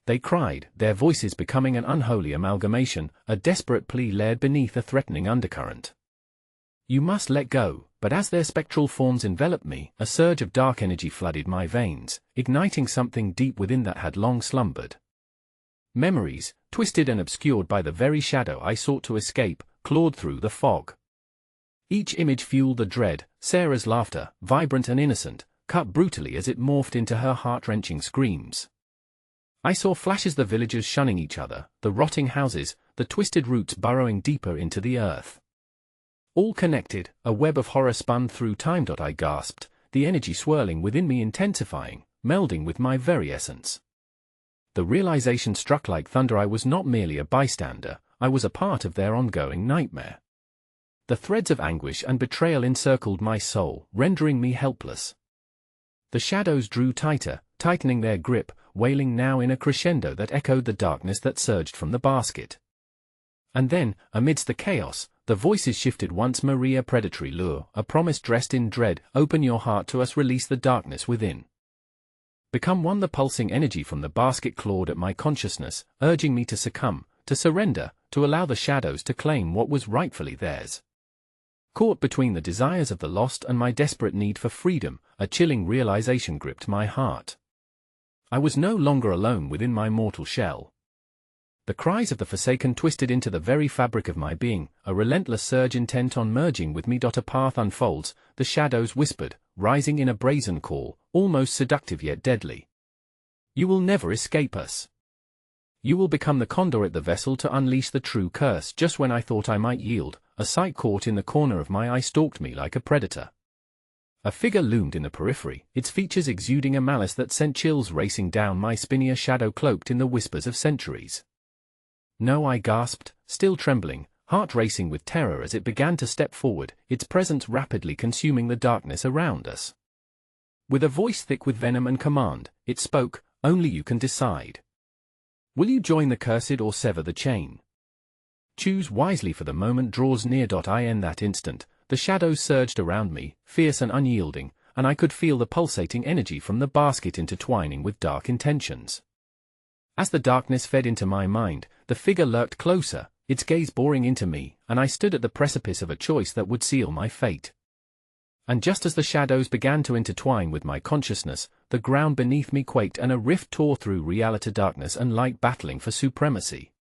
They cried, their voices becoming an unholy amalgamation, a desperate plea layered beneath a threatening undercurrent. You must let go. But as their spectral forms enveloped me, a surge of dark energy flooded my veins, igniting something deep within that had long slumbered. Memories, twisted and obscured by the very shadow I sought to escape, clawed through the fog. Each image fueled the dread, Sarah's laughter, vibrant and innocent, cut brutally as it morphed into her heart-wrenching screams. I saw flashes, the villagers shunning each other, the rotting houses, the twisted roots burrowing deeper into the earth. All connected, a web of horror spun through time. I gasped, the energy swirling within me intensifying, melding with my very essence. The realization struck like thunder. I was not merely a bystander, I was a part of their ongoing nightmare. The threads of anguish and betrayal encircled my soul, rendering me helpless. The shadows drew tighter, tightening their grip, wailing now in a crescendo that echoed the darkness that surged from the basket. And then, amidst the chaos, the voices shifted once Maria, predatory lure, a promise dressed in dread. Open your heart to us, release the darkness within. Become one. The pulsing energy from the basket clawed at my consciousness, urging me to succumb, to surrender, to allow the shadows to claim what was rightfully theirs. Caught between the desires of the lost and my desperate need for freedom, a chilling realization gripped my heart. I was no longer alone within my mortal shell. The cries of the forsaken twisted into the very fabric of my being, a relentless surge intent on merging with me. A path unfolds, the shadows whispered, rising in a brazen call, almost seductive yet deadly. You will never escape us. You will become the conduit, the vessel to unleash the true curse. Just when I thought I might yield, a sight caught in the corner of my eye stalked me like a predator. A figure loomed in the periphery, its features exuding a malice that sent chills racing down my spine, a shadow cloaked in the whispers of centuries. No, I gasped, still trembling, heart racing with terror as it began to step forward, its presence rapidly consuming the darkness around us. With a voice thick with venom and command, it spoke, only you can decide. Will you join the cursed or sever the chain? Choose wisely, for the moment draws near. In that instant, the shadows surged around me, fierce and unyielding, and I could feel the pulsating energy from the basket intertwining with dark intentions. As the darkness fed into my mind, the figure lurked closer, its gaze boring into me, and I stood at the precipice of a choice that would seal my fate. And just as the shadows began to intertwine with my consciousness, the ground beneath me quaked and a rift tore through reality, darkness and light battling for supremacy.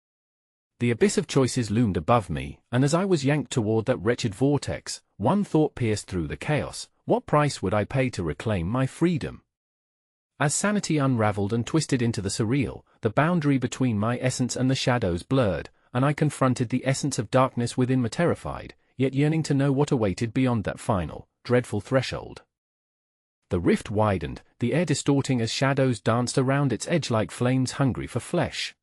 The abyss of choices loomed above me, and as I was yanked toward that wretched vortex, one thought pierced through the chaos: what price would I pay to reclaim my freedom? As sanity unraveled and twisted into the surreal, the boundary between my essence and the shadows blurred, and I confronted the essence of darkness within me, terrified, yet yearning to know what awaited beyond that final, dreadful threshold. The rift widened, the air distorting as shadows danced around its edge like flames hungry for flesh.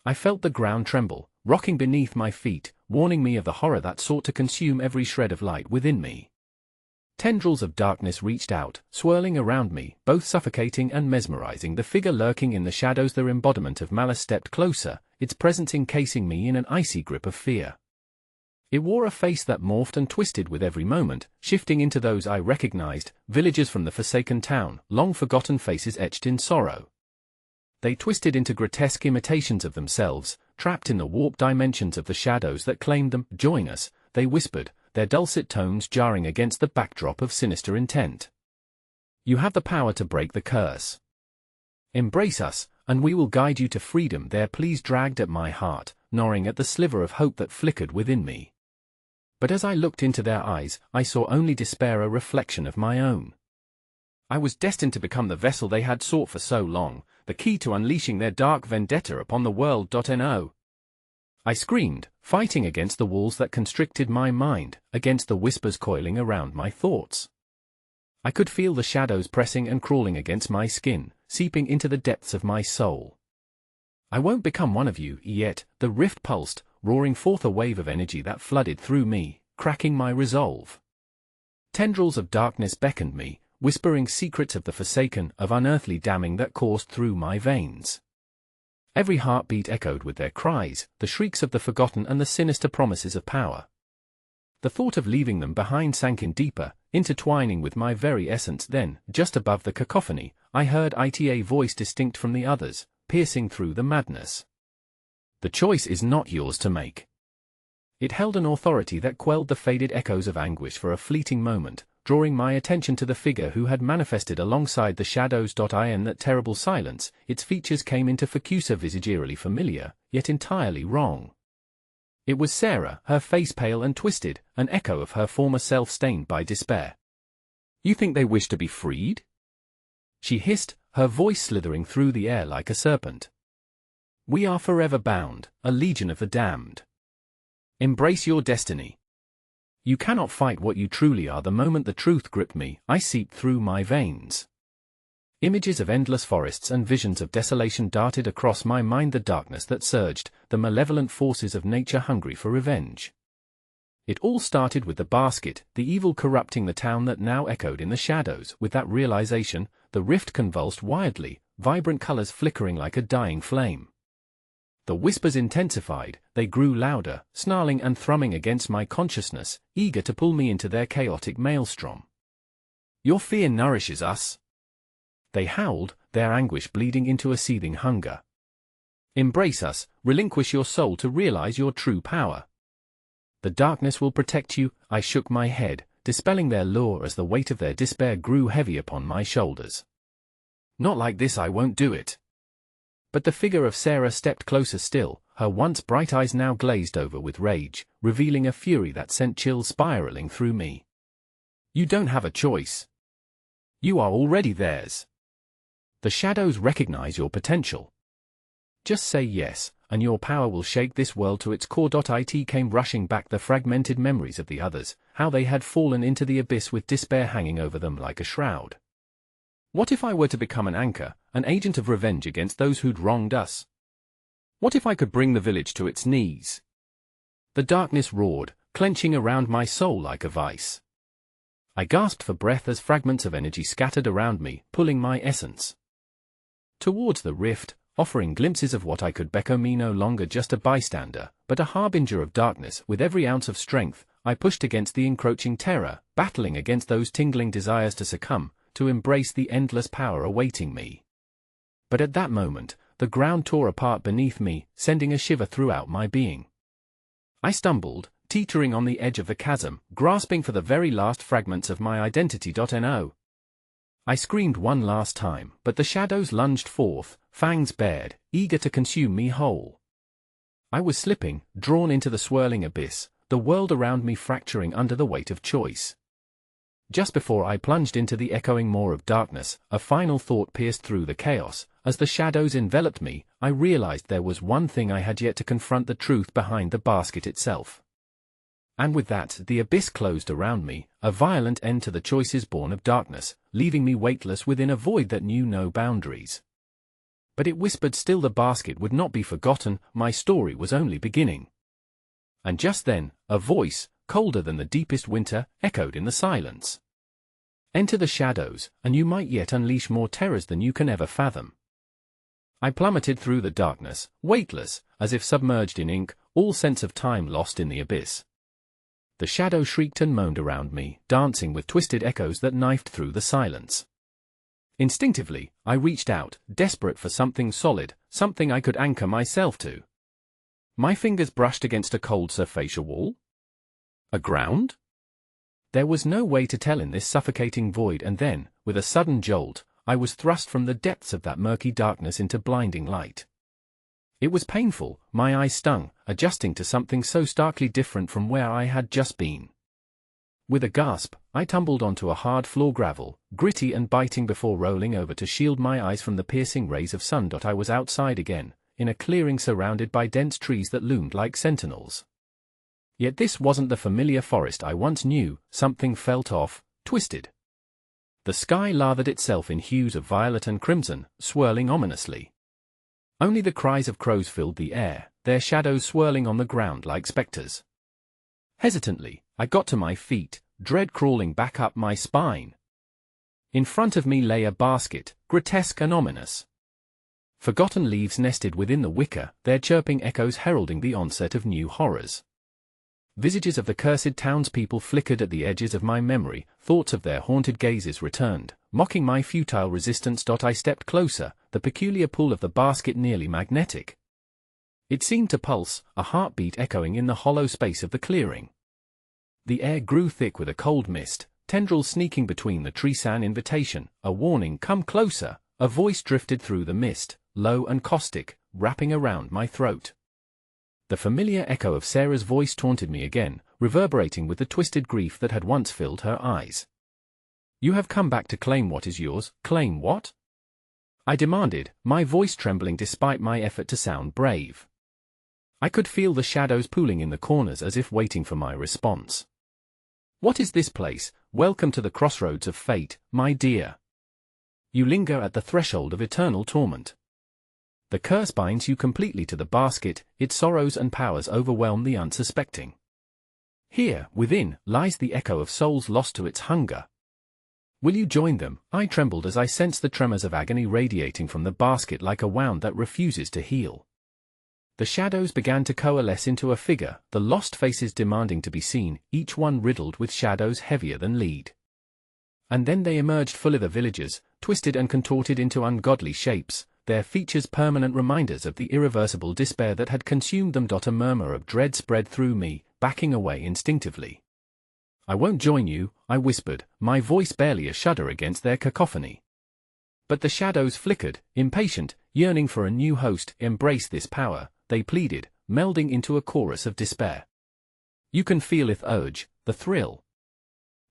I felt the ground tremble, rocking beneath my feet, warning me of the horror that sought to consume every shred of light within me. Tendrils of darkness reached out, swirling around me, both suffocating and mesmerizing. The figure lurking in the shadows, the embodiment of malice, stepped closer, its presence encasing me in an icy grip of fear. It wore a face that morphed and twisted with every moment, shifting into those I recognized, villagers from the forsaken town, long-forgotten faces etched in sorrow. They twisted into grotesque imitations of themselves, trapped in the warped dimensions of the shadows that claimed them. "Join us," they whispered, their dulcet tones jarring against the backdrop of sinister intent. "You have the power to break the curse. Embrace us, and we will guide you to freedom." Their pleas dragged at my heart, gnawing at the sliver of hope that flickered within me. But as I looked into their eyes, I saw only despair, a reflection of my own. I was destined to become the vessel they had sought for so long, the key to unleashing their dark vendetta upon the world. No. I screamed, fighting against the walls that constricted my mind, against the whispers coiling around my thoughts. I could feel the shadows pressing and crawling against my skin, seeping into the depths of my soul. "I won't become one of you yet," the rift pulsed, roaring forth a wave of energy that flooded through me, cracking my resolve. Tendrils of darkness beckoned me, whispering secrets of the forsaken, of unearthly damning that coursed through my veins. Every heartbeat echoed with their cries, the shrieks of the forgotten and the sinister promises of power. The thought of leaving them behind sank in deeper, intertwining with my very essence. Then, just above the cacophony, I heard a voice distinct from the others, piercing through the madness. "The choice is not yours to make." It held an authority that quelled the faded echoes of anguish for a fleeting moment, drawing my attention to the figure who had manifested alongside the shadows. In that terrible silence, its features came into focus, a visage eerily familiar, yet entirely wrong. It was Sarah, her face pale and twisted, an echo of her former self stained by despair. "You think they wish to be freed?" she hissed, her voice slithering through the air like a serpent. "We are forever bound, a legion of the damned. Embrace your destiny. You cannot fight what you truly are." The moment the truth gripped me, I seeped through my veins. Images of endless forests and visions of desolation darted across my mind, the darkness that surged, the malevolent forces of nature hungry for revenge. It all started with the basket, the evil corrupting the town that now echoed in the shadows. With that realization, the rift convulsed wildly, vibrant colors flickering like a dying flame. The whispers intensified, they grew louder, snarling and thrumming against my consciousness, eager to pull me into their chaotic maelstrom. "Your fear nourishes us," they howled, their anguish bleeding into a seething hunger. "Embrace us, relinquish your soul to realize your true power. The darkness will protect you." I shook my head, dispelling their lure as the weight of their despair grew heavy upon my shoulders. "Not like this, I won't do it." But the figure of Sarah stepped closer still, her once bright eyes now glazed over with rage, revealing a fury that sent chills spiraling through me. "You don't have a choice. You are already theirs. The shadows recognize your potential. Just say yes, and your power will shake this world to its core." It came rushing back, the fragmented memories of the others, how they had fallen into the abyss with despair hanging over them like a shroud. What if I were to become an anchor, an agent of revenge against those who'd wronged us? What if I could bring the village to its knees? The darkness roared, clenching around my soul like a vice. I gasped for breath as fragments of energy scattered around me, pulling my essence towards the rift, offering glimpses of what I could become, me no longer just a bystander, but a harbinger of darkness. With every ounce of strength, I pushed against the encroaching terror, battling against those tingling desires to succumb, to embrace the endless power awaiting me. But at that moment, the ground tore apart beneath me, sending a shiver throughout my being. I stumbled, teetering on the edge of the chasm, grasping for the very last fragments of my identity. I screamed one last time, but the shadows lunged forth, fangs bared, eager to consume me whole. I was slipping, drawn into the swirling abyss, the world around me fracturing under the weight of choice. just before I plunged into the echoing maw of darkness, a final thought pierced through the chaos. As the shadows enveloped me, I realized there was one thing I had yet to confront: the truth behind the basket itself. And with that, the abyss closed around me, a violent end to the choices born of darkness, leaving me weightless within a void that knew no boundaries. But it whispered still: the basket would not be forgotten, my story was only beginning. And just then, a voice, colder than the deepest winter, echoed in the silence. Enter the shadows, and you might yet unleash more terrors than you can ever fathom. I plummeted through the darkness, weightless, as if submerged in ink, all sense of time lost in the abyss. The shadow shrieked and moaned around me, dancing with twisted echoes that knifed through the silence. Instinctively, I reached out, desperate for something solid, something I could anchor myself to. My fingers brushed against a cold surface wall? A ground? There was no way to tell in this suffocating void, and then, with a sudden jolt, I was thrust from the depths of that murky darkness into blinding light. It was painful, my eyes stung, adjusting to something so starkly different from where I had just been. With a gasp, I tumbled onto a hard floor, gravel, gritty and biting, before rolling over to shield my eyes from the piercing rays of sun. I was outside again, in a clearing surrounded by dense trees that loomed like sentinels. Yet this wasn't the familiar forest I once knew. Something felt off, twisted. The sky lathered itself in hues of violet and crimson, swirling ominously. Only the cries of crows filled the air, their shadows swirling on the ground like specters. Hesitantly, I got to my feet, dread crawling back up my spine. In front of me lay a basket, grotesque and ominous. Forgotten leaves nested within the wicker, their chirping echoes heralding the onset of new horrors. Visages of the cursed townspeople flickered at the edges of my memory, thoughts of their haunted gazes returned, mocking my futile resistance. I stepped closer, the peculiar pull of the basket nearly magnetic. It seemed to pulse, a heartbeat echoing in the hollow space of the clearing. The air grew thick with a cold mist, tendrils sneaking between the trees. An invitation, a warning: come closer. A voice drifted through the mist, low and caustic, wrapping around my throat. The familiar echo of Sarah's voice taunted me again, reverberating with the twisted grief that had once filled her eyes. You have come back to claim what is yours. Claim what? I demanded, my voice trembling despite my effort to sound brave. I could feel the shadows pooling in the corners as if waiting for my response. What is this place? Welcome to the crossroads of fate, my dear. You linger at the threshold of eternal torment. The curse binds you completely to the basket, its sorrows and powers overwhelm the unsuspecting. Here, within, lies the echo of souls lost to its hunger. Will you join them? I trembled as I sensed the tremors of agony radiating from the basket like a wound that refuses to heal. The shadows began to coalesce into a figure, the lost faces demanding to be seen, each one riddled with shadows heavier than lead. And then they emerged, fully the villagers, twisted and contorted into ungodly shapes, their features permanent reminders of the irreversible despair that had consumed them. A murmur of dread spread through me, backing away instinctively. I won't join you, I whispered, my voice barely a shudder against their cacophony. But the shadows flickered, impatient, yearning for a new host. Embrace this power, they pleaded, melding into a chorus of despair. You can feel its urge, the thrill.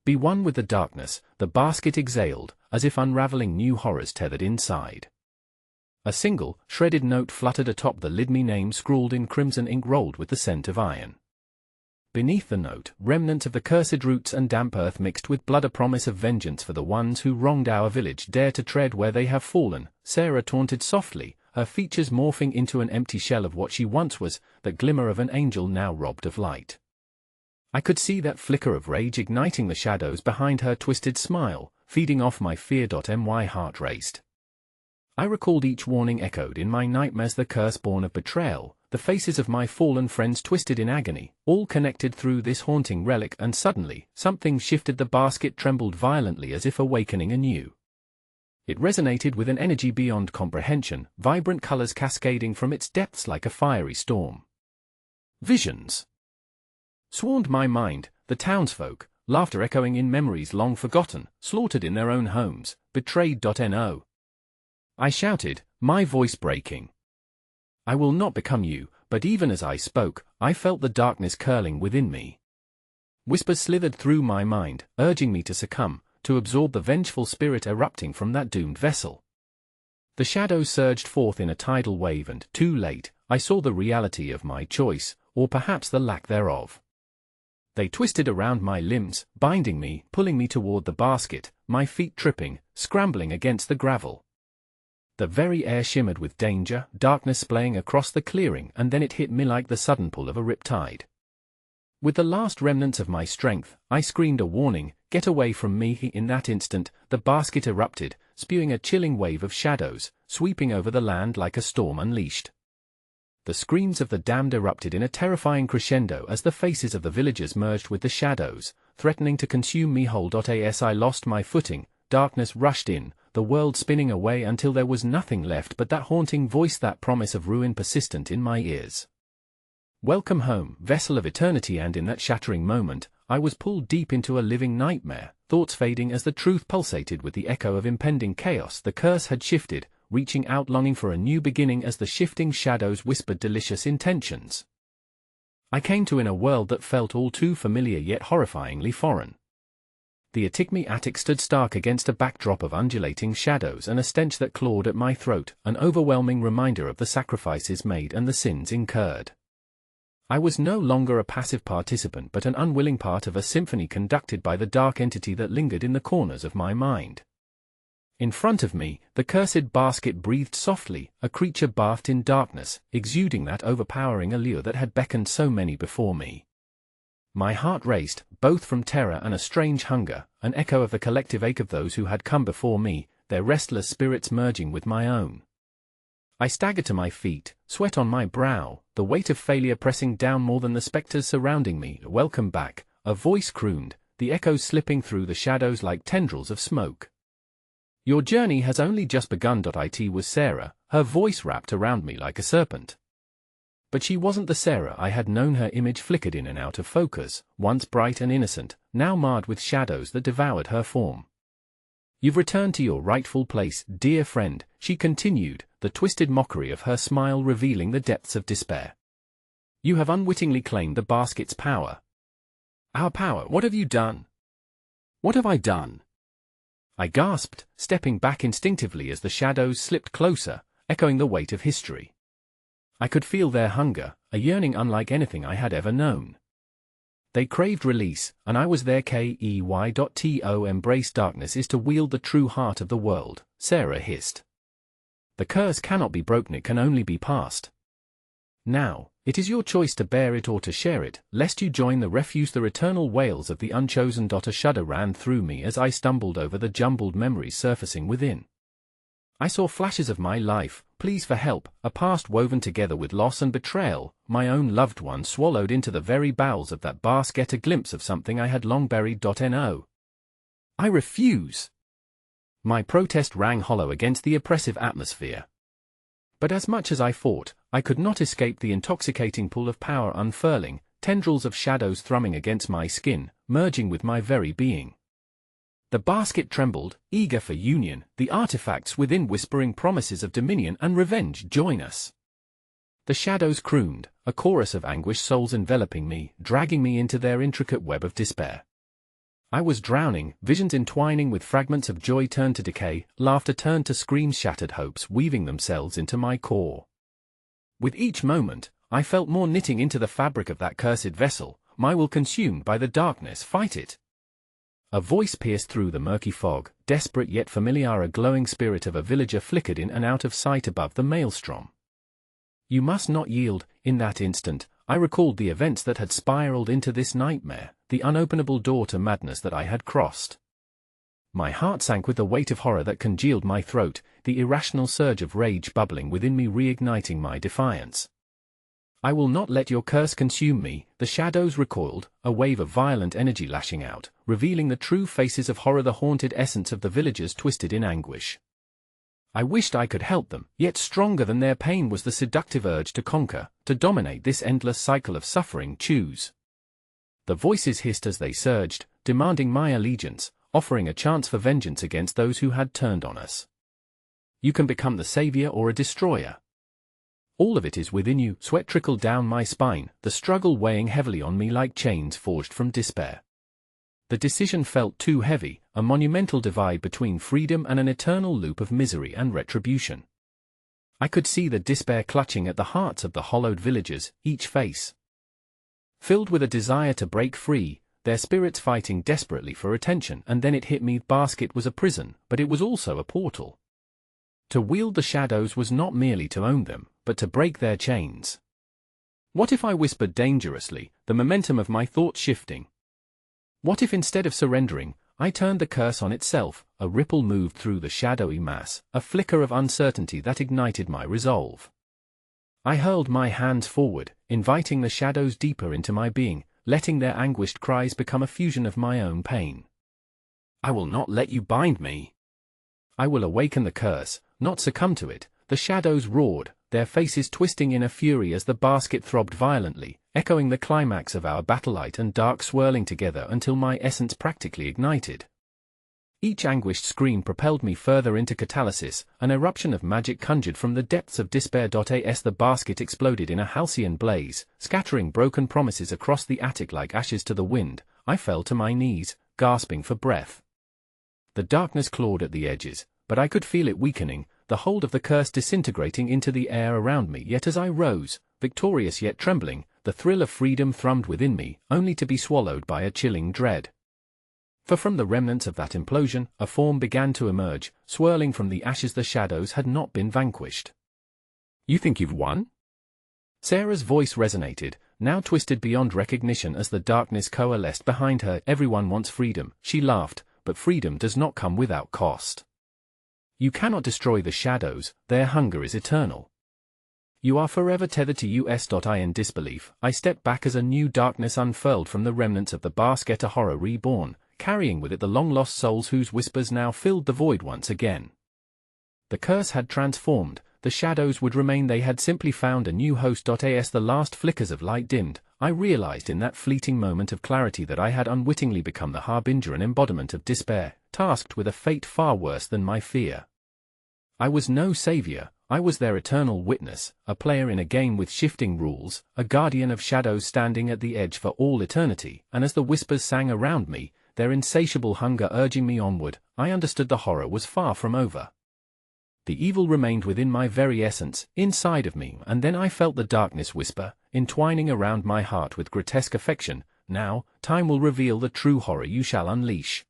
Be one with the darkness, the basket exhaled, as if unraveling new horrors tethered inside. A single, shredded note fluttered atop the lid, my name scrawled in crimson ink rolled with the scent of iron. Beneath the note, remnants of the cursed roots and damp earth mixed with blood, a promise of vengeance for the ones who wronged our village. Dare to tread where they have fallen, Sarah taunted softly, her features morphing into an empty shell of what she once was, the glimmer of an angel now robbed of light. I could see that flicker of rage igniting the shadows behind her twisted smile, feeding off my fear. My heart raced. I recalled each warning echoed in my nightmares, the curse born of betrayal, the faces of my fallen friends twisted in agony, all connected through this haunting relic. And suddenly, something shifted. The basket trembled violently as if awakening anew. It resonated with an energy beyond comprehension, vibrant colors cascading from its depths like a fiery storm. Visions swarmed my mind, the townsfolk, laughter echoing in memories long forgotten, slaughtered in their own homes, betrayed. No. I shouted, my voice breaking. I will not become you, but even as I spoke, I felt the darkness curling within me. Whispers slithered through my mind, urging me to succumb, to absorb the vengeful spirit erupting from that doomed vessel. The shadows surged forth in a tidal wave and, too late, I saw the reality of my choice, or perhaps the lack thereof. They twisted around my limbs, binding me, pulling me toward the basket, my feet tripping, scrambling against the gravel. The very air shimmered with danger, darkness splaying across the clearing, and then it hit me like the sudden pull of a riptide. With the last remnants of my strength, I screamed a warning, "Get away from me!" In that instant, the basket erupted, spewing a chilling wave of shadows, sweeping over the land like a storm unleashed. The screams of the damned erupted in a terrifying crescendo as the faces of the villagers merged with the shadows, threatening to consume me whole. As I lost my footing, darkness rushed in, the world spinning away until there was nothing left but that haunting voice, that promise of ruin persistent in my ears. Welcome home, vessel of eternity, and in that shattering moment, I was pulled deep into a living nightmare, thoughts fading as the truth pulsated with the echo of impending chaos. The curse had shifted, reaching out, longing for a new beginning as the shifting shadows whispered delicious intentions. I came to in a world that felt all too familiar yet horrifyingly foreign. The Atikme attic stood stark against a backdrop of undulating shadows and a stench that clawed at my throat, an overwhelming reminder of the sacrifices made and the sins incurred. I was no longer a passive participant but an unwilling part of a symphony conducted by the dark entity that lingered in the corners of my mind. In front of me, the cursed basket breathed softly, a creature bathed in darkness, exuding that overpowering allure that had beckoned so many before me. My heart raced, both from terror and a strange hunger, an echo of the collective ache of those who had come before me, their restless spirits merging with my own. I staggered to my feet, sweat on my brow, the weight of failure pressing down more than the specters surrounding me. "Welcome back," a voice crooned, the echoes slipping through the shadows like tendrils of smoke. "Your journey has only just begun." It was Sarah, her voice wrapped around me like a serpent. But she wasn't the Sarah I had known. Her image flickered in and out of focus, once bright and innocent, now marred with shadows that devoured her form. "You've returned to your rightful place, dear friend," she continued, the twisted mockery of her smile revealing the depths of despair. "You have unwittingly claimed the basket's power." "Our power? What have you done?" "What have I done?" I gasped, stepping back instinctively as the shadows slipped closer, echoing the weight of history. I could feel their hunger, a yearning unlike anything I had ever known. They craved release, and I was their key. To embrace darkness is to wield the true heart of the world, Sarah hissed. The curse cannot be broken, it can only be passed. Now, it is your choice to bear it or to share it, lest you join the refuse. The eternal wails of the unchosen. A shudder ran through me as I stumbled over the jumbled memories surfacing within. I saw flashes of my life, pleas for help, a past woven together with loss and betrayal, my own loved one swallowed into the very bowels of that basket, a glimpse of something I had long buried. No. I refuse. My protest rang hollow against the oppressive atmosphere. But as much as I fought, I could not escape the intoxicating pull of power unfurling, tendrils of shadows thrumming against my skin, merging with my very being. The basket trembled, eager for union, the artifacts within whispering promises of dominion and revenge. Join us. The shadows crooned, a chorus of anguished souls enveloping me, dragging me into their intricate web of despair. I was drowning, visions entwining with fragments of joy turned to decay, laughter turned to screams, shattered hopes weaving themselves into my core. With each moment, I felt more knitting into the fabric of that cursed vessel, my will consumed by the darkness. Fight it. A voice pierced through the murky fog, desperate yet familiar. A glowing spirit of a villager flickered in and out of sight above the maelstrom. You must not yield. In that instant, I recalled the events that had spiraled into this nightmare, the unopenable door to madness that I had crossed. My heart sank with the weight of horror that congealed my throat, the irrational surge of rage bubbling within me reigniting my defiance. I will not let your curse consume me. The shadows recoiled, a wave of violent energy lashing out, revealing the true faces of horror, the haunted essence of the villagers twisted in anguish. I wished I could help them, yet stronger than their pain was the seductive urge to conquer, to dominate this endless cycle of suffering. Choose. The voices hissed as they surged, demanding my allegiance, offering a chance for vengeance against those who had turned on us. You can become the savior or a destroyer. All of it is within you. Sweat trickled down my spine, the struggle weighing heavily on me like chains forged from despair. The decision felt too heavy, a monumental divide between freedom and an eternal loop of misery and retribution. I could see the despair clutching at the hearts of the hollowed villagers, each face filled with a desire to break free, their spirits fighting desperately for attention. And then it hit me: basket was a prison, but it was also a portal. To wield the shadows was not merely to own them, but to break their chains. What if I whispered dangerously, the momentum of my thoughts shifting? What if instead of surrendering, I turned the curse on itself? A ripple moved through the shadowy mass, a flicker of uncertainty that ignited my resolve. I hurled my hands forward, inviting the shadows deeper into my being, letting their anguished cries become a fusion of my own pain. I will not let you bind me. I will awaken the curse, not succumb to it. The shadows roared, their faces twisting in a fury as the basket throbbed violently, echoing the climax of our battle. Light and dark swirling together until my essence practically ignited. Each anguished scream propelled me further into catalysis, an eruption of magic conjured from the depths of despair. As the basket exploded in a halcyon blaze, scattering broken promises across the attic like ashes to the wind, I fell to my knees, gasping for breath. The darkness clawed at the edges, but I could feel it weakening, the hold of the curse disintegrating into the air around me. Yet as I rose, victorious yet trembling, the thrill of freedom thrummed within me, only to be swallowed by a chilling dread. For from the remnants of that implosion, a form began to emerge, swirling from the ashes. The shadows had not been vanquished. You think you've won? Sarah's voice resonated, now twisted beyond recognition as the darkness coalesced behind her. Everyone wants freedom, she laughed, but freedom does not come without cost. You cannot destroy the shadows, their hunger is eternal. You are forever tethered to us. In disbelief, I stepped back as a new darkness unfurled from the remnants of the basket, a horror reborn, carrying with it the long-lost souls whose whispers now filled the void once again. The curse had transformed, the shadows would remain, they had simply found a new host. As the last flickers of light dimmed, I realized in that fleeting moment of clarity that I had unwittingly become the harbinger and embodiment of despair, tasked with a fate far worse than my fear. I was no savior, I was their eternal witness, a player in a game with shifting rules, a guardian of shadows standing at the edge for all eternity. And as the whispers sang around me, their insatiable hunger urging me onward, I understood the horror was far from over. The evil remained within my very essence, inside of me. And then I felt the darkness whisper, entwining around my heart with grotesque affection, now, time will reveal the true horror you shall unleash.